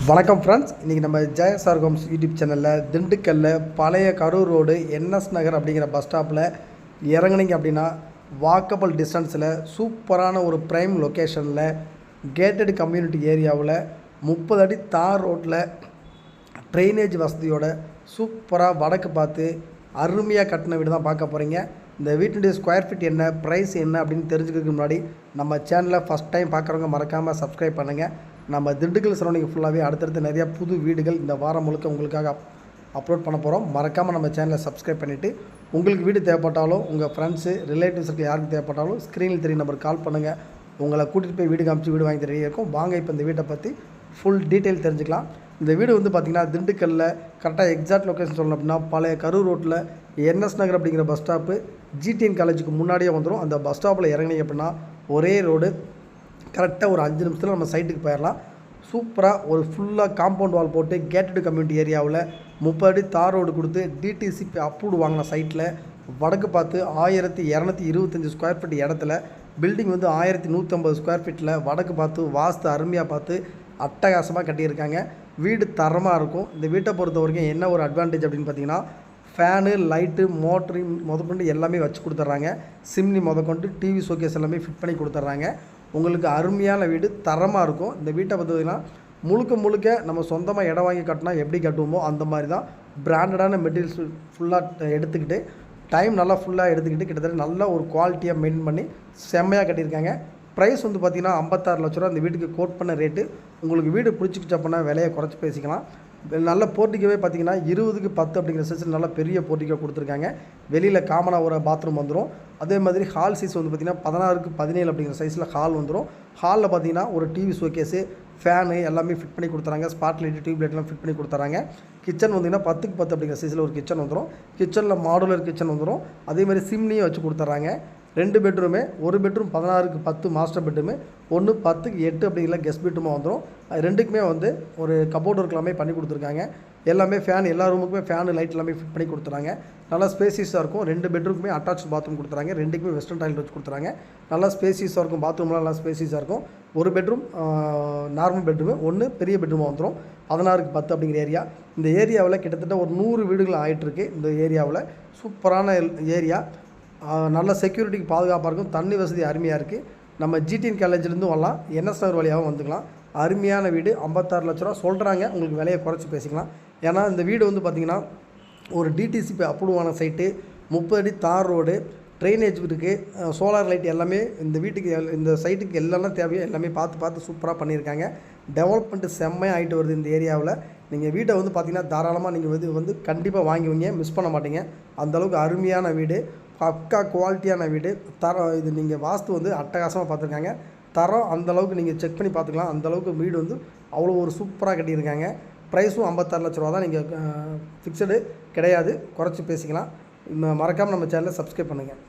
வணக்கம் ஃப்ரெண்ட்ஸ், இன்றைக்கி நம்ம ஜெயசார் ஹோம்ஸ் யூடியூப் சேனலில் திண்டுக்கல்லில் பழைய கரூர் ரோடு என்எஸ் நகர் அப்படிங்கிற பஸ் ஸ்டாப்பில் இறங்குனீங்க அப்படின்னா வாக்கபிள் டிஸ்டன்ஸில் சூப்பரான ஒரு ப்ரைம் லொக்கேஷனில் கேட்டட் கம்யூனிட்டி ஏரியாவில் 30 அடி தார் ரோட்டில் ட்ரைனேஜ் வசதியோட சூப்பராக வடக்கு பார்த்து அருமையாக கட்டின வீடு தான் பார்க்க போகிறீங்க. இந்த வீட்டுடைய ஸ்கொயர் ஃபீட் என்ன, ப்ரைஸ் என்ன அப்படின்னு தெரிஞ்சுக்கிறதுக்கு முன்னாடி நம்ம சேனலை ஃபஸ்ட் டைம் பார்க்குறவங்க மறக்காமல் சப்ஸ்கிரைப் பண்ணுங்கள். நம்ம திண்டுக்கல் சரௌண்டிங் ஃபுல்லாகவே அடுத்தடுத்து நிறையா புது வீடுகள் இந்த வாரம் முழுக்க உங்களுக்காக அப்லோட் பண்ண போகிறோம். மறக்காமல் நம்ம சேனலை சப்ஸ்கிரைப் பண்ணிவிட்டு உங்களுக்கு வீடு தேவைப்பட்டாலும் உங்கள் ஃப்ரெண்ட்ஸு ரிலேட்டிவ்ஸுக்கு யாருக்கு தேவைப்பட்டாலும் ஸ்க்ரீனில் தெரிய நம்பருக்கு கால் பண்ணுங்கள். உங்களை கூட்டிகிட்டு போய் வீடு காமிச்சு வீடு வாங்கி தெரிய இருக்கும். வாங்க இப்போ இந்த வீட்டை பற்றி ஃபுல் டீட்டெயில் தெரிஞ்சுக்கலாம். இந்த வீடு வந்து பார்த்திங்கன்னா திண்டுக்கல்லில் கரெக்டாக எக்ஸாக்ட் லொக்கேஷன் சொல்லணும் அப்படின்னா பழைய கரூர் ரோட்டில் என்எஸ் நகர் அப்படிங்கிற பஸ் ஸ்டாப்பு ஜிடிஎன் காலேஜுக்கு முன்னாடியே வந்துடும். அந்த பஸ் ஸ்டாப்பில் இறங்கினீங்க அப்படின்னா ஒரே ரோடு, கரெக்டாக ஒரு 5 நிமிஷத்தில் நம்ம சைட்டுக்கு போயிடலாம். சூப்பராக ஒரு ஃபுல்லாக காம்பவுண்ட் வால் போட்டு கேட்டட் கம்யூனிட்டி ஏரியாவில் 30 அடி தார் ரோடு கொடுத்து டிடிசிபி அப்ரூவ்டு வாங்கின சைட்டில் வடக்கு பார்த்து 1225 ஸ்கொயர் ஃபீட் இடத்துல பில்டிங் வந்து 1150 ஸ்கொயர் ஃபீட்டில் வடக்கு பார்த்து வாஸ்து அருமையாக பார்த்து அட்டகாசமாக கட்டியிருக்காங்க. வீடு தரமாக இருக்கும். இந்த வீட்டை பொறுத்த வரைக்கும் என்ன ஒரு அட்வான்டேஜ் அப்படின்னு பார்த்தீங்கன்னா ஃபேனு, லைட்டு, மோட்ரு முதற்கொண்டு எல்லாமே வச்சு கொடுத்துட்றாங்க. சிம்னி முதற்கொண்டு டிவி ஷோகேஸ் எல்லாமே ஃபிட் பண்ணி கொடுத்துட்றாங்க. உங்களுக்கு அருமையான வீடு தரமாக இருக்கும். இந்த வீட்டை பார்த்திங்கன்னா முழுக்க நம்ம சொந்தமாக இடம் வாங்கி கட்டினா எப்படி கட்டுவோமோ அந்த மாதிரி தான் பிராண்டடான மெட்டீரியல்ஸ் ஃபுல்லாக எடுத்துக்கிட்டு டைம் நல்லா ஃபுல்லாக எடுத்துக்கிட்டு கிட்டத்தட்ட நல்ல ஒரு குவாலிட்டியாக மெயின்டைன் பண்ணி செம்மையாக கட்டியிருக்காங்க. ப்ரைஸ் வந்து பார்த்திங்கன்னா 56 லட்ச ரூபா இந்த வீட்டுக்கு கோட் பண்ண ரேட்டு. உங்களுக்கு வீடு பிடிச்சிக்கிச்சு அப்படின்னா விலையை குறைச்சி பேசிக்கலாம். நல்ல போர்ட்டிக்கோவே பார்த்திங்கன்னா 20க்கு 10 அப்படிங்கிற சைஸில் நல்ல பெரிய போர்ட்டிக்கோ கொடுத்துருக்காங்க. வெளியில் காமனாக ஒரு பாத்ரூம் வந்துடும். அதே மாதிரி ஹால் சைஸ் வந்து பார்த்திங்கன்னா 16க்கு 17 அப்படிங்கிற சைஸில் ஹால் வந்துடும். ஹாலில் பார்த்திங்கன்னா ஒரு டிவி ஷோகேஸு, ஃபேனு எல்லாமே ஃபிட் பண்ணி கொடுத்துறாங்க. ஸ்பாட் லைட்டு, டியூப் லைட்லாம் ஃபிட் பண்ணி கொடுத்துறாங்க. கிச்சன் வந்திங்கன்னா 10க்கு 10 அப்படிங்கிற சைஸில் ஒரு கிச்சன் வந்துடும். கிச்சனில் மாடுலர் கிச்சன் வந்துடும். அதே மாதிரி சிம்னியும் வச்சு கொடுத்துட்றாங்க. 2 பெட்ரூமே, ஒரு பெட்ரூம் 16க்கு 10 மாஸ்டர் பெட்ரூமு, ஒன்று 10க்கு 8 அப்படிங்கிற கெஸ்ட் பெட்ரூமாக வந்துடும். ரெண்டுக்குமே வந்து ஒரு கபோர்டு ஒர்க் எல்லாமே பண்ணி கொடுத்துருக்காங்க. எல்லாமே ஃபேன், எல்லா ரூமுக்குமே ஃபேனு, லைட் எல்லாமே ஃபிட் பண்ணி கொடுத்துறாங்க. நல்லா ஸ்பேசியஸாக இருக்கும். 2 பெட்ரூமுக்குமே அட்டாச் பாத்ரூம் கொடுத்துறாங்க. 2க்குமே வெஸ்டர்ன் டாய்லெட் வச்சு கொடுத்துறாங்க. நல்லா ஸ்பேசியஸாக இருக்கும். பாத்ரூம்லாம் நல்லா ஸ்பேசியஸாக இருக்கும். ஒரு பெட்ரூம் நார்மல் பெட்ரூமு, ஒன்று பெரிய பெட்ரூமாக வந்துடும். 16க்கு 10 அப்படிங்கிற ஏரியா. இந்த ஏரியாவில் கிட்டத்தட்ட ஒரு 100 வீடுகள் ஆகிட்டுருக்கு. இந்த ஏரியாவில் சூப்பரான ஏரியா. நல்ல செக்யூரிட்டிக்கு பாதுகாப்பாக இருக்கும். தண்ணி வசதி அருமையாக இருக்குது. நம்ம ஜிடிஎன் காலேஜ்லேருந்து வரலாம், என்எஸ் நகர் வழியாகவும் வந்துக்கலாம். அருமையான வீடு. 56 லட்ச ரூபா சொல்கிறாங்க. உங்களுக்கு விலையை குறைச்சி பேசிக்கலாம். ஏன்னா இந்த வீடு வந்து பார்த்திங்கன்னா ஒரு டிடிசிபி அப்ரூவான சைட்டு, 30 அடி தார் ரோடு, ட்ரைனேஜ் இருக்குது, சோலார் லைட் எல்லாமே இந்த வீட்டுக்கு இந்த சைட்டுக்கு எல்லாம் தேவையோ எல்லாமே பார்த்து சூப்பராக பண்ணியிருக்காங்க. டெவலப்மெண்ட்டு செம்மையாக ஆகிட்டு வருது இந்த ஏரியாவில். நீங்கள் வீட்டை வந்து பார்த்திங்கன்னா தாராளமாக நீங்கள் வந்து கண்டிப்பாக வாங்குவீங்க, மிஸ் பண்ண மாட்டீங்க. அந்தளவுக்கு அருமையான வீடு, பக்கா குவாலிட்டியான வீடு. தரம் இது நீங்கள் வாஸ்து வந்து அட்டகாசமாக பார்த்துருக்காங்க. தரம் அந்தளவுக்கு நீங்கள் செக் பண்ணி பார்த்துக்கலாம். அந்தளவுக்கு வீடு வந்து அவ்வளோ ஒரு சூப்பராக கட்டியிருக்காங்க. ப்ரைஸும் 56 லட்ச ரூபா தான். நீங்கள் ஃபிக்ஸடு கிடையாது, குறைச்சி பேசிக்கலாம். மறக்காமல் நம்ம சேனலை சப்ஸ்கிரைப் பண்ணுங்கள்.